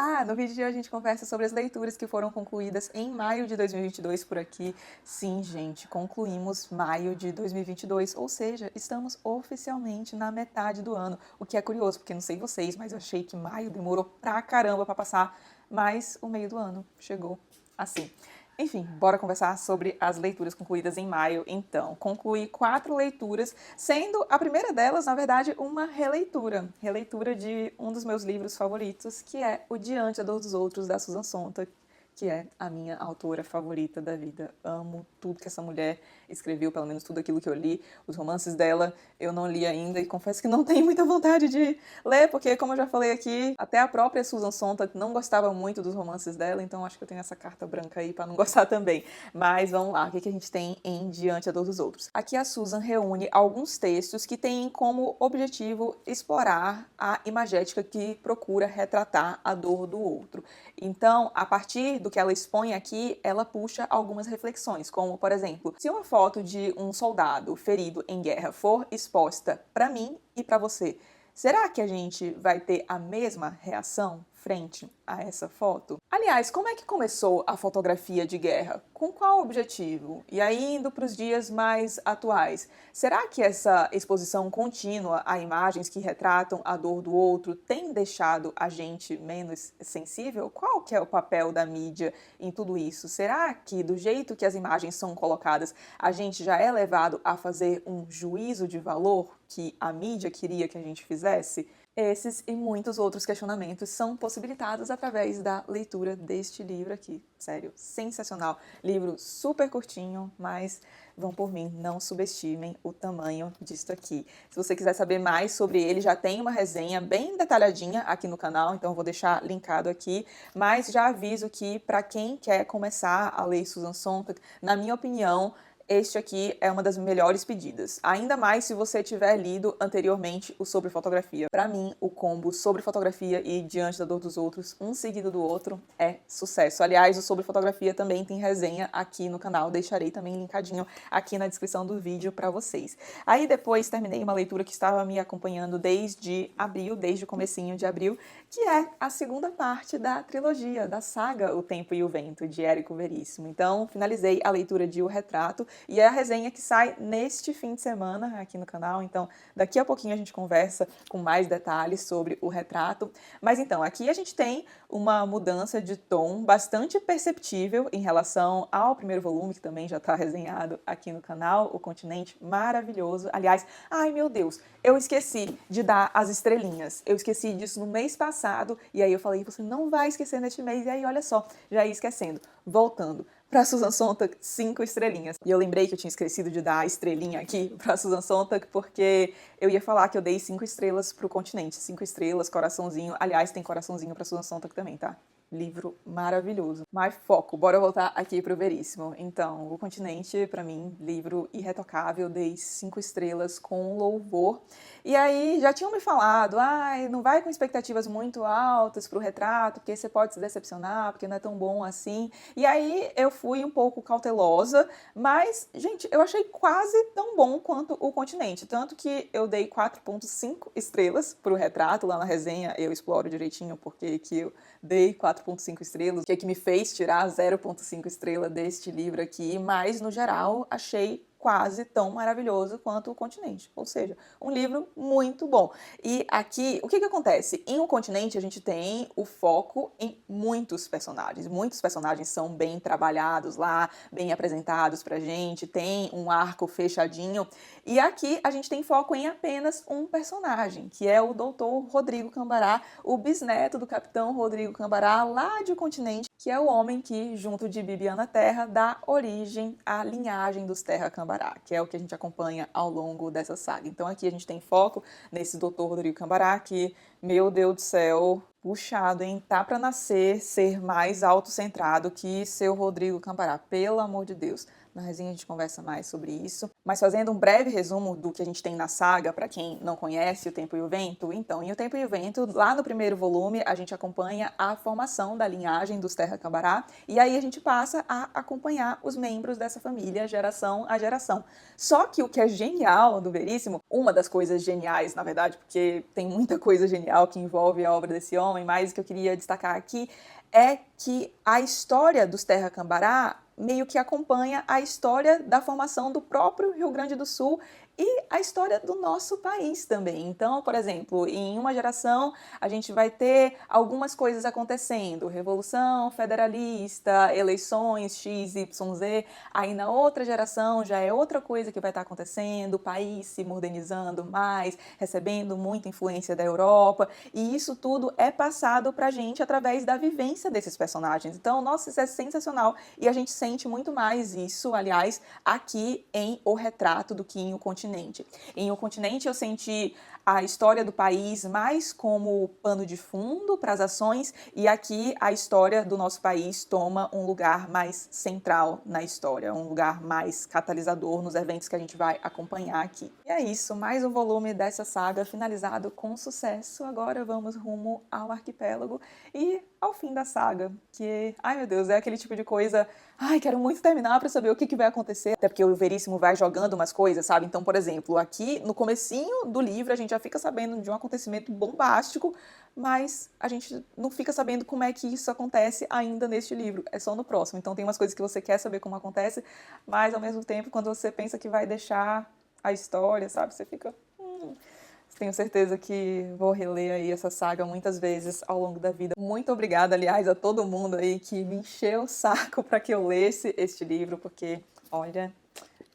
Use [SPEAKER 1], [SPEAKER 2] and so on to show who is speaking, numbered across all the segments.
[SPEAKER 1] Olá! No vídeo de hoje a gente conversa sobre as leituras que foram concluídas em maio de 2022 por aqui. Sim, gente, concluímos maio de 2022, ou seja, estamos oficialmente na metade do ano. O que é curioso, porque não sei vocês, mas eu achei que maio demorou pra caramba pra passar, mas o meio do ano chegou assim. Enfim, bora conversar sobre as leituras concluídas em maio. Então, concluí 4 leituras, sendo a primeira delas, na verdade, uma releitura. Releitura de um dos meus livros favoritos, que é O Diante da Dor dos Outros, da Susan Sontag, que é a minha autora favorita da vida. Amo tudo que essa mulher escreveu, pelo menos tudo aquilo que eu li. Os romances dela eu não li ainda e confesso que não tenho muita vontade de ler, porque, como eu já falei aqui, até a própria Susan Sontag não gostava muito dos romances dela, então acho que eu tenho essa carta branca aí para não gostar também. Mas vamos lá, o que a gente tem em Diante da Dor dos Outros? Aqui a Susan reúne alguns textos que têm como objetivo explorar a imagética que procura retratar a dor do outro. Então, a partir do que ela expõe aqui, ela puxa algumas reflexões, como, por exemplo, se uma foto de um soldado ferido em guerra for exposta para mim e para você, será que a gente vai ter a mesma reação frente a essa foto? Aliás, como é que começou a fotografia de guerra? Com qual objetivo? E aí, indo para os dias mais atuais, será que essa exposição contínua a imagens que retratam a dor do outro tem deixado a gente menos sensível? Qual que é o papel da mídia em tudo isso? Será que, do jeito que as imagens são colocadas, a gente já é levado a fazer um juízo de valor que a mídia queria que a gente fizesse? Esses e muitos outros questionamentos são possibilitados através da leitura deste livro aqui. Sério, sensacional. Livro super curtinho, mas vão por mim, não subestimem o tamanho disto aqui. Se você quiser saber mais sobre ele, já tem uma resenha bem detalhadinha aqui no canal, então eu vou deixar linkado aqui. Mas já aviso que, para quem quer começar a ler Susan Sontag, na minha opinião, este aqui é uma das melhores pedidas. Ainda mais se você tiver lido anteriormente o Sobre Fotografia. Para mim, o combo Sobre Fotografia e Diante da Dor dos Outros, um seguido do outro, é sucesso. Aliás, o Sobre Fotografia também tem resenha aqui no canal. Deixarei também linkadinho aqui na descrição do vídeo para vocês. Aí depois terminei uma leitura que estava me acompanhando desde abril, desde o comecinho de abril, que é a segunda parte da trilogia, da saga O Tempo e o Vento, de Érico Veríssimo. Então, finalizei a leitura de O Retrato, e é a resenha que sai neste fim de semana aqui no canal, então daqui a pouquinho a gente conversa com mais detalhes sobre O Retrato. Mas então, aqui a gente tem uma mudança de tom bastante perceptível em relação ao primeiro volume, que também já está resenhado aqui no canal, O Continente, maravilhoso. Aliás, ai meu Deus, eu esqueci de dar as estrelinhas, eu esqueci disso no mês passado, e aí eu falei, você não vai esquecer neste mês, e aí olha só, já ia esquecendo. Voltando para Susan Sontag, 5 estrelinhas. E eu lembrei que eu tinha esquecido de dar a estrelinha aqui para Susan Sontag, porque eu ia falar que eu dei 5 estrelas pro Continente. 5 estrelas, coraçãozinho. Aliás, tem coraçãozinho para Susan Sontag também, tá? Livro maravilhoso. Mas foco, bora voltar aqui pro Veríssimo. Então, O Continente, para mim, livro irretocável, dei 5 estrelas com louvor. E aí, já tinham me falado, ai, não vai com expectativas muito altas pro Retrato, porque você pode se decepcionar, porque não é tão bom assim. E aí, eu fui um pouco cautelosa, mas, gente, eu achei quase tão bom quanto O Continente. Tanto que eu dei 4,5 estrelas pro Retrato, lá na resenha eu exploro direitinho porque que eu dei 4,5 estrelas, o que é que me fez tirar 0,5 estrela deste livro aqui, mas no geral achei quase tão maravilhoso quanto O Continente, ou seja, um livro muito bom. E aqui, o que acontece? Em O Continente a gente tem o foco em muitos personagens são bem trabalhados lá, bem apresentados pra gente, tem um arco fechadinho, e aqui a gente tem foco em apenas um personagem, que é o Dr. Rodrigo Cambará, o bisneto do Capitão Rodrigo Cambará, lá de O Continente, que é o homem que, junto de Bibiana Terra, dá origem à linhagem dos Terra Cambará, que é o que a gente acompanha ao longo dessa saga. Então aqui a gente tem foco nesse Dr. Rodrigo Cambará, que, meu Deus do céu, puxado, hein? Tá pra nascer ser mais autocentrado que seu Rodrigo Cambará, pelo amor de Deus. Na resenha a gente conversa mais sobre isso. Mas fazendo um breve resumo do que a gente tem na saga, para quem não conhece O Tempo e o Vento, então, em O Tempo e o Vento, lá no primeiro volume, a gente acompanha a formação da linhagem dos Terra Cambará, e aí a gente passa a acompanhar os membros dessa família, geração a geração. Só que o que é genial do Veríssimo, uma das coisas geniais, na verdade, porque tem muita coisa genial que envolve a obra desse homem, mas o que eu queria destacar aqui é que a história dos Terra Cambará meio que acompanha a história da formação do próprio Rio Grande do Sul e a história do nosso país também. Então, por exemplo, em uma geração a gente vai ter algumas coisas acontecendo, Revolução Federalista, eleições X, Y, Z, aí na outra geração já é outra coisa que vai estar acontecendo, o país se modernizando mais, recebendo muita influência da Europa, e isso tudo é passado pra gente através da vivência desses personagens. Então, nossa, isso é sensacional, e a gente sente muito mais isso, aliás, aqui em O Retrato do que em O Continente. Em O Continente eu senti a história do país mais como pano de fundo para as ações, e aqui a história do nosso país toma um lugar mais central na história, um lugar mais catalisador nos eventos que a gente vai acompanhar aqui. E é isso, mais um volume dessa saga finalizado com sucesso. Agora vamos rumo ao arquipélago e ao fim da saga, que, ai meu Deus, é aquele tipo de coisa, ai, quero muito terminar para saber o que vai acontecer, até porque o Veríssimo vai jogando umas coisas, sabe? Então, por exemplo, aqui no comecinho do livro a gente já fica sabendo de um acontecimento bombástico, mas a gente não fica sabendo como é que isso acontece ainda neste livro, é só no próximo. Então tem umas coisas que você quer saber como acontece, mas ao mesmo tempo, quando você pensa que vai deixar a história, sabe? Você fica... Tenho certeza que vou reler aí essa saga muitas vezes ao longo da vida. Muito obrigada, aliás, a todo mundo aí que me encheu o saco para que eu lesse este livro, porque, olha,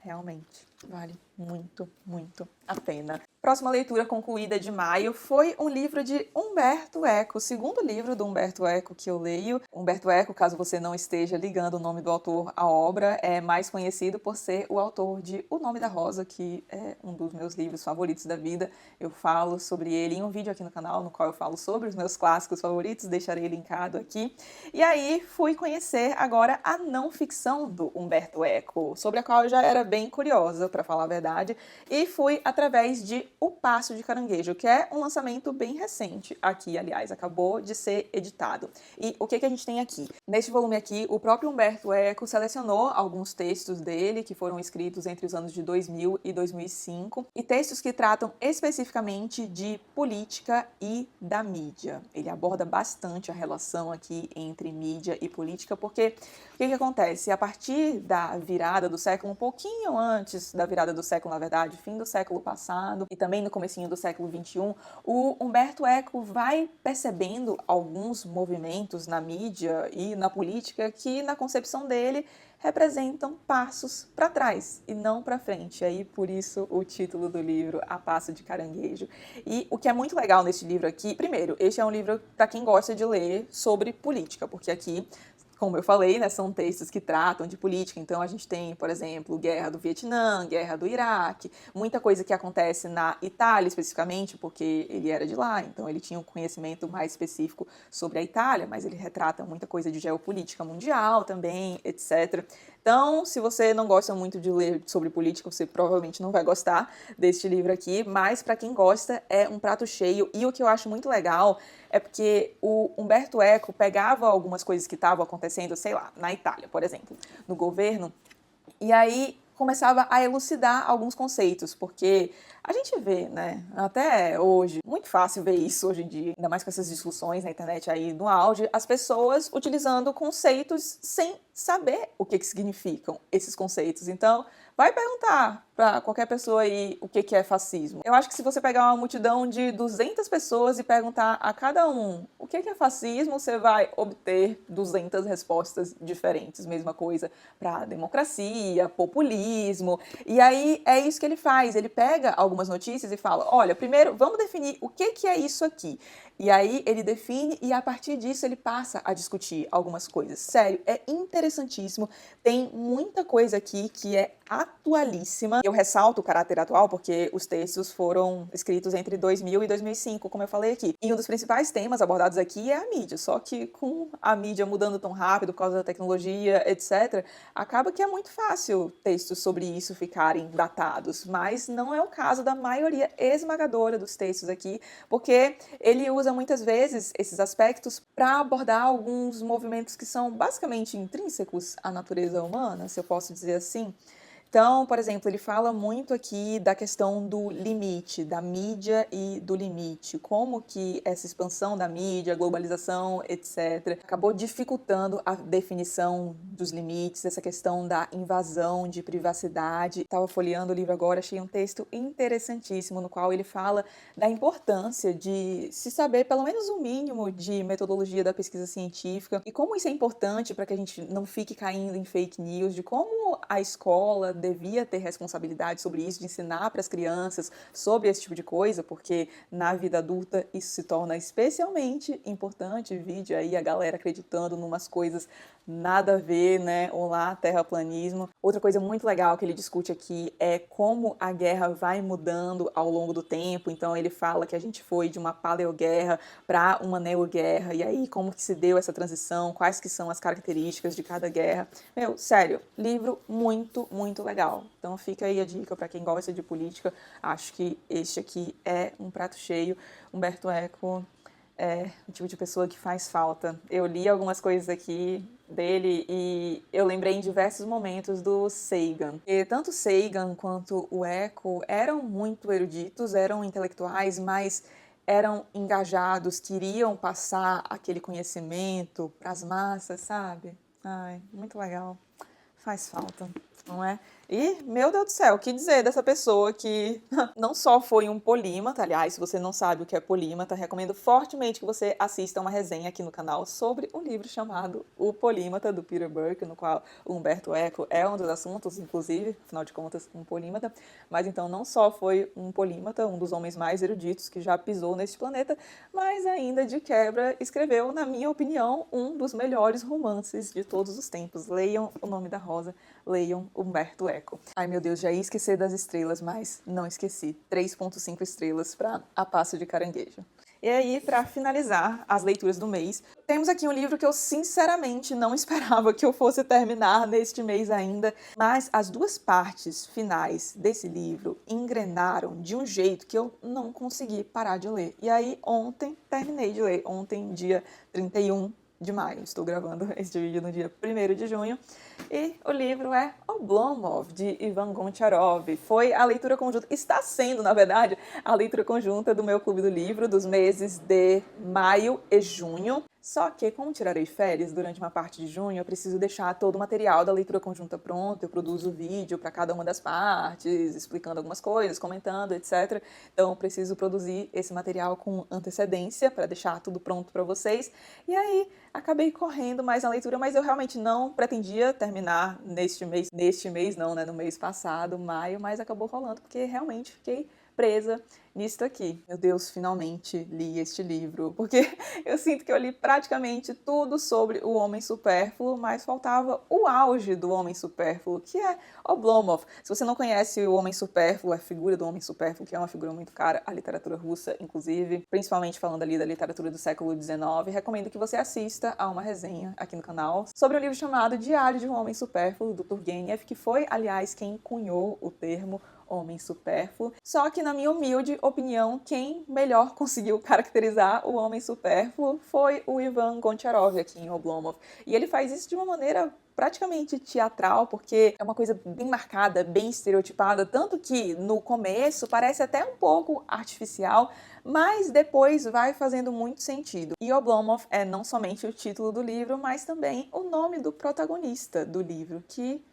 [SPEAKER 1] realmente vale muito, muito a pena. Próxima leitura concluída de maio foi um livro de Umberto Eco, o segundo livro do Umberto Eco que eu leio. Umberto Eco, caso você não esteja ligando o nome do autor à obra, é mais conhecido por ser o autor de O Nome da Rosa, que é um dos meus livros favoritos da vida. Eu falo sobre ele em um vídeo aqui no canal, no qual eu falo sobre os meus clássicos favoritos, deixarei linkado aqui. E aí fui conhecer agora a não ficção do Umberto Eco, sobre a qual eu já era bem curiosa, para falar a verdade, e fui através de O Passo de Caranguejo, que é um lançamento bem recente aqui, aliás, acabou de ser editado. E o que a gente tem aqui? Neste volume aqui, o próprio Umberto Eco selecionou alguns textos dele que foram escritos entre os anos de 2000 e 2005, e textos que tratam especificamente de política e da mídia. Ele aborda bastante a relação aqui entre mídia e política, porque o que acontece? A partir da virada do século, um pouquinho antes da virada do século, na verdade, fim do século passado, e também no comecinho do século XXI, o Umberto Eco vai percebendo alguns movimentos na mídia e na política que, na concepção dele, representam passos para trás e não para frente. Aí, por isso, o título do livro, A Passo de Caranguejo. E o que é muito legal nesse livro aqui, primeiro, este é um livro para quem gosta de ler sobre política, porque aqui, como eu falei, né, são textos que tratam de política. Então a gente tem, por exemplo, Guerra do Vietnã, Guerra do Iraque, muita coisa que acontece na Itália especificamente, porque ele era de lá, então ele tinha um conhecimento mais específico sobre a Itália, mas ele retrata muita coisa de geopolítica mundial também, etc. Então, se você não gosta muito de ler sobre política, você provavelmente não vai gostar deste livro aqui, mas para quem gosta é um prato cheio. E o que eu acho muito legal é porque o Umberto Eco pegava algumas coisas que estavam acontecendo, sei lá, na Itália, por exemplo, no governo, e aí começava a elucidar alguns conceitos, porque a gente vê, né, até hoje, muito fácil ver isso hoje em dia, ainda mais com essas discussões na internet aí no auge, as pessoas utilizando conceitos sem saber o que significam esses conceitos. Então, vai perguntar para qualquer pessoa aí o que é fascismo. Eu acho que se você pegar uma multidão de 200 pessoas e perguntar a cada um o que é fascismo, você vai obter 200 respostas diferentes. Mesma coisa para democracia, populismo. E aí é isso que ele faz. Ele pega algumas notícias e fala, olha, primeiro vamos definir o que é isso aqui. E aí ele define e a partir disso ele passa a discutir algumas coisas. Sério, é interessantíssimo. Tem muita coisa aqui que é atualíssima. Eu ressalto o caráter atual porque os textos foram escritos entre 2000 e 2005, como eu falei aqui. E um dos principais temas abordados aqui é a mídia, só que com a mídia mudando tão rápido por causa da tecnologia, etc., acaba que é muito fácil textos sobre isso ficarem datados, mas não é o caso da maioria esmagadora dos textos aqui, porque ele usa muitas vezes esses aspectos para abordar alguns movimentos que são basicamente intrínsecos à natureza humana, se eu posso dizer assim. Então, por exemplo, ele fala muito aqui da questão do limite, da mídia e do limite, como que essa expansão da mídia, globalização, etc., acabou dificultando a definição dos limites, essa questão da invasão de privacidade. Estava folheando o livro agora, achei um texto interessantíssimo no qual ele fala da importância de se saber pelo menos o mínimo de metodologia da pesquisa científica e como isso é importante para que a gente não fique caindo em fake news, de como a escola devia ter responsabilidade sobre isso, de ensinar para as crianças sobre esse tipo de coisa, porque na vida adulta isso se torna especialmente importante. Vide aí a galera acreditando numas coisas nada a ver, né? Olá, terraplanismo. Outra coisa muito legal que ele discute aqui é como a guerra vai mudando ao longo do tempo. Então ele fala que a gente foi de uma paleoguerra para uma neoguerra, e aí como que se deu essa transição, quais que são as características de cada guerra. Meu, sério, livro muito, muito legal. Então fica aí a dica para quem gosta de política. Acho que este aqui é um prato cheio. Humberto Eco é o tipo de pessoa que faz falta. Eu li algumas coisas aqui dele e eu lembrei em diversos momentos do Sagan. E tanto Sagan quanto o Eco eram muito eruditos, eram intelectuais, mas eram engajados, queriam passar aquele conhecimento para as massas, sabe? Ai, muito legal. Faz falta, não é? E, meu Deus do céu, o que dizer dessa pessoa que não só foi um polímata, aliás, se você não sabe o que é polímata, recomendo fortemente que você assista uma resenha aqui no canal sobre um livro chamado O Polímata, do Peter Burke, no qual o Humberto Eco é um dos assuntos, inclusive, afinal de contas, um polímata. Mas então não só foi um polímata, um dos homens mais eruditos que já pisou neste planeta, mas ainda de quebra escreveu, na minha opinião, um dos melhores romances de todos os tempos. Leiam O Nome da Rosa, leiam Humberto Eco. Ai, meu Deus, já ia esquecer das estrelas, mas não esqueci. 3,5 estrelas para A Passo de Caranguejo. E aí, para finalizar as leituras do mês, temos aqui um livro que eu sinceramente não esperava que eu fosse terminar neste mês ainda, mas as duas partes finais desse livro engrenaram de um jeito que eu não consegui parar de ler. E aí, ontem, terminei de ler. Ontem, dia 31 de maio. Estou gravando este vídeo no dia 1º de junho. E o livro é Oblomov, de Ivan Goncharov. Foi a leitura conjunta, está sendo, na verdade, a leitura conjunta do meu clube do livro dos meses de maio e junho. Só que, como tirarei férias durante uma parte de junho, eu preciso deixar todo o material da leitura conjunta pronto. Eu produzo vídeo para cada uma das partes, explicando algumas coisas, comentando, etc. Então, eu preciso produzir esse material com antecedência para deixar tudo pronto para vocês. E aí, acabei correndo mais na leitura, mas eu realmente não pretendia terminar neste mês não, né, no mês passado, maio, mas acabou rolando porque realmente fiquei presa nisto aqui. Meu Deus, finalmente li este livro, porque eu sinto que eu li praticamente tudo sobre o homem supérfluo, mas faltava o auge do homem supérfluo, que é Oblomov. Se você não conhece o homem supérfluo, a figura do homem supérfluo, que é uma figura muito cara à literatura russa, inclusive, principalmente falando ali da literatura do século XIX, recomendo que você assista a uma resenha aqui no canal sobre um livro chamado Diário de um Homem Supérfluo, do Turgenev, que foi, aliás, quem cunhou o termo homem supérfluo. Só que, na minha humilde opinião, quem melhor conseguiu caracterizar o homem supérfluo foi o Ivan Goncharov aqui em Oblomov. E ele faz isso de uma maneira praticamente teatral, porque é uma coisa bem marcada, bem estereotipada, tanto que no começo parece até um pouco artificial, mas depois vai fazendo muito sentido. E Oblomov é não somente o título do livro, mas também o nome do protagonista do livro, que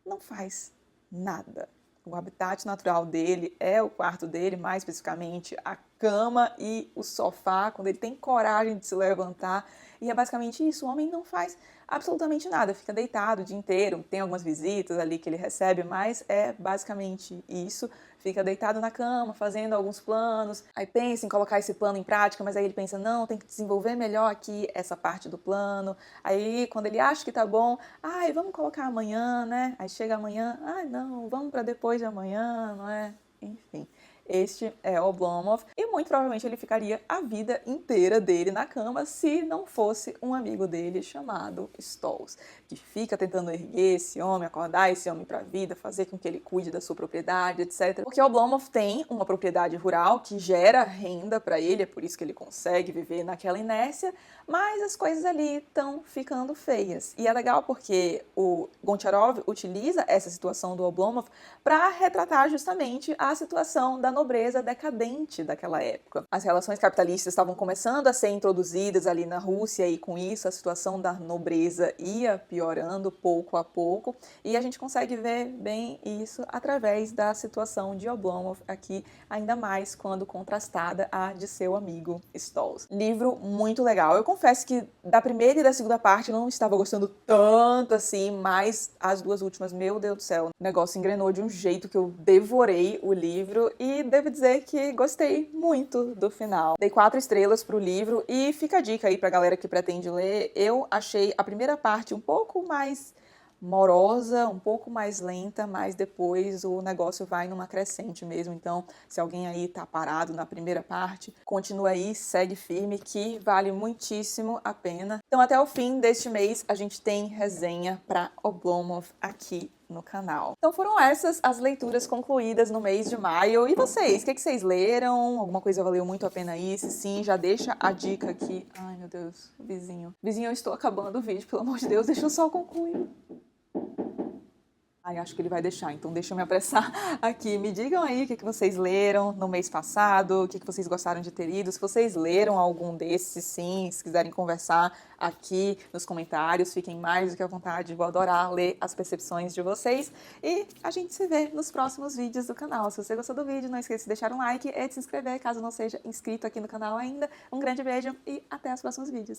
[SPEAKER 1] não faz nada. O habitat natural dele é o quarto dele, mais especificamente a cama e o sofá, quando ele tem coragem de se levantar E é basicamente isso, o homem não faz absolutamente nada, fica deitado o dia inteiro, tem algumas visitas ali que ele recebe, mas é basicamente isso, fica deitado na cama, fazendo alguns planos, aí pensa em colocar esse plano em prática, mas aí ele pensa, não, tem que desenvolver melhor aqui essa parte do plano, aí quando ele acha que tá bom, ai, vamos colocar amanhã, né? Aí chega amanhã, ai não, vamos para depois de amanhã, não é? Enfim. Este é Oblomov e muito provavelmente ele ficaria a vida inteira dele na cama se não fosse um amigo dele chamado Stolz, que fica tentando erguer esse homem, acordar esse homem para a vida, fazer com que ele cuide da sua propriedade, etc. Porque Oblomov tem uma propriedade rural que gera renda para ele, é por isso que ele consegue viver naquela inércia, mas as coisas ali estão ficando feias. E é legal porque o Goncharov utiliza essa situação do Oblomov para retratar justamente a situação da nobreza decadente daquela época. As relações capitalistas estavam começando a ser introduzidas ali na Rússia e com isso a situação da nobreza ia piorando pouco a pouco e a gente consegue ver bem isso através da situação de Oblomov aqui, ainda mais quando contrastada à de seu amigo Stolz. Livro muito legal. Eu confesso que da primeira e da segunda parte eu não estava gostando tanto assim, mas as duas últimas, meu Deus do céu, o negócio engrenou de um jeito que eu devorei o livro e devo dizer que gostei muito do final. Dei 4 estrelas pro livro e fica a dica aí pra galera que pretende ler. Eu achei a primeira parte um pouco mais morosa, um pouco mais lenta, mas depois o negócio vai numa crescente mesmo. Então, se alguém aí tá parado na primeira parte, continua aí, segue firme, que vale muitíssimo a pena. Então, até o fim deste mês, a gente tem resenha para Oblomov aqui no canal. Então foram essas as leituras concluídas no mês de maio. E vocês? O que vocês leram? Alguma coisa valeu muito a pena aí? Se sim, já deixa a dica aqui. Ai, meu Deus, vizinho. Vizinho, eu estou acabando o vídeo, pelo amor de Deus, deixa eu só concluir. Ai, acho que ele vai deixar, então deixa eu me apressar aqui. Me digam aí o que vocês leram no mês passado, o que vocês gostaram de ter lido, se vocês leram algum desses, sim, se quiserem conversar aqui nos comentários, fiquem mais do que à vontade, vou adorar ler as percepções de vocês. E a gente se vê nos próximos vídeos do canal. Se você gostou do vídeo, não esqueça de deixar um like e de se inscrever, caso não seja inscrito aqui no canal ainda. Um grande beijo e até os próximos vídeos.